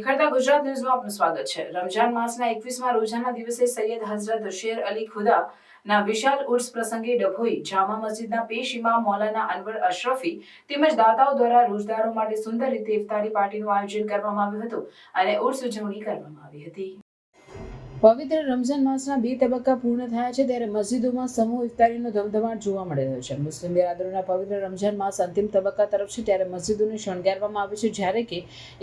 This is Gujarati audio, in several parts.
નિખરતા ગુજરાત ન્યૂઝમાં આપનું સ્વાગત છે। રમજાન માસના 21મા રોજાના દિવસે સૈયદ હઝરત શેર અલી ખુદાના વિશાળ ઉર્સ પ્રસંગે ડભોઈ જામા મસ્જિદના પેશ ઇમામ મૌલાના અનવર અશરફી તેમજ દાતાઓ દ્વારા રોજદારો માટે સુંદર રીતે ઇફતારી પાર્ટીનું આયોજન કરવામાં આવ્યું હતું અને ઉર્સ ઉજવણી કરવામાં આવી હતી। પવિત્ર રમઝાન માસના 2 તબક્કા પૂર્ણ થયા છે ત્યારે મસ્જિદોમાં સમૂહ ઇફતારીનો ધમધમાટ જોવા મળી રહ્યો છે। મુસ્લિમ બિરાદરોના પવિત્ર રમઝાન માસ અંતિમ તબક્કા તરફ છે ત્યારે મસ્જિદોને શણગારવામાં આવે છે, જ્યારે કે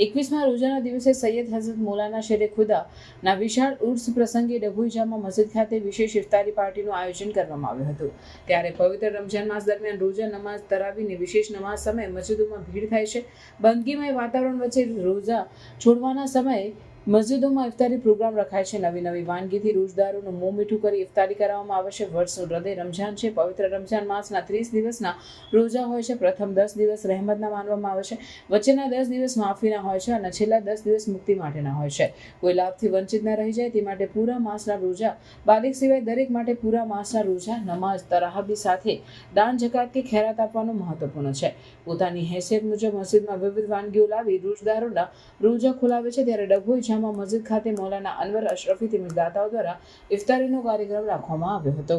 21મા રોજાના દિવસે સૈયદ હઝરત મૌલાના શેરે ખુદાના વિશાળ ઉર્સ પ્રસંગે ડભોઈ જામા મસ્જિદ ખાતે વિશેષ ઇફતારી પાર્ટીનું આયોજન કરવામાં આવ્યું હતું। ત્યારે પવિત્ર રમઝાન માસ દરમિયાન રોજા નમાઝ તરાવીની વિશેષ નમાઝ સમયે મસ્જિદોમાં ભીડ થાય છે। બંદગીમય વાતાવરણ વચ્ચે રોજા છોડવાના સમયે મસ્જિદોમાં ઇફતારી પ્રોગ્રામ રખાય છે। નવી નવી વાનગીથી રોજદારોનું મોં મીઠું કરી ઇફતારી કરવામાં આવે છે। વર્ષનું હૃદય રમઝાન છે। પવિત્ર રમઝાન માસના 30 દિવસના રોજા હોય છે। પ્રથમ 10 દિવસ રહેમતના માનવામાં આવે છે, વચ્ચેના 10 દિવસ માફીના હોય છે અને છેલ્લા 10 દિવસ મુક્તિ માટેના હોય છે। કોઈ લાભથી વંચિત ન રહી જાય તે માટે પૂરા માસના રોજા, બાલિગ સિવાય દરેક માટે પૂરા માસના રોજા, નમાઝ તરાહબી સાથે દાન જકાત કે ખૈરાત આપવાનું મહત્વપૂર્ણ છે। પોતાની હેસિયત મુજબ મસ્જિદમાં વિવિધ વાનગીઓ લાવી રોજદારોના રોજા ખોલાવે છે। ત્યારે ડભોઈ જામા મસ્જિદ ખાતે મૌલાના અનવર અશરફી તેમજ દાતાઓ દ્વારા ઇફતારીનો કાર્યક્રમ રાખવામાં આવ્યો હતો।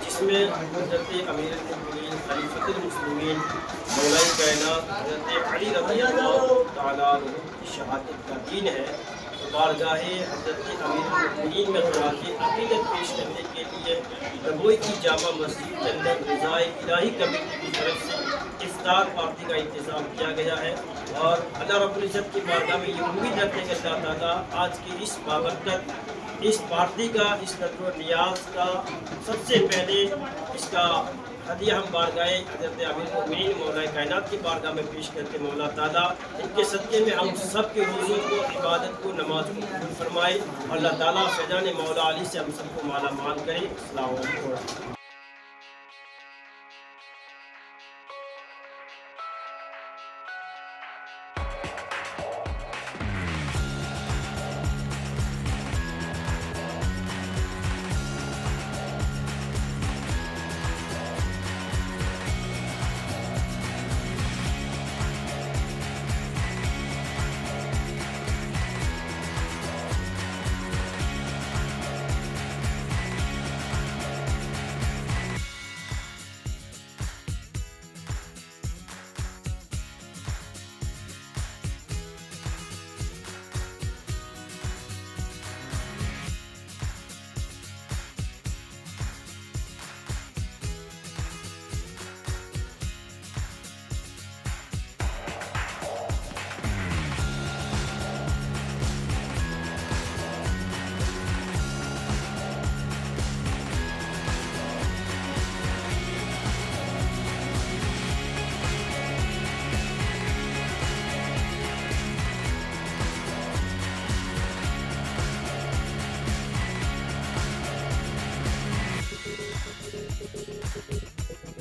जिसमें हज़रत अमीर मुमिनीन खलीफतुल मुस्लिमीन मौलाए कायनात हज़रत अली रज़ियल्लाहु तआला अन्हु की शहादत का दिन है। बारगाहे हज़रत अमीर मुमिनीन में ख़ुराक़े अक़ीदत पेश करने के लिए डभोई की जामा मस्जिद के अंदर रज़ाए इलाही कमेटी की तरफ से इफ्तार पार्टी का इंतज़ाम किया गया है और अल्लाह रब्बुल इज़्ज़त की बारगाह में ये उम्मीद रखते हैं कि अल्लाह ताला आज की इस बाबरकत इस पार्टी का, इस नज़र नियाज का सबसे पहले इसका हदिया हम बारगाह हज़रत अमीर मुमिनीन मौलाए कायनात की बारगाह में पेश करते मौला ताला इनके सदक़े में हम सब के रोज़ों को, इबादत को, नमाज को कबूल फरमाए और अल्लाह ताला फैज़ान मौला अली से हम सबको माला माल करे। अस्सलामु अलैकुम।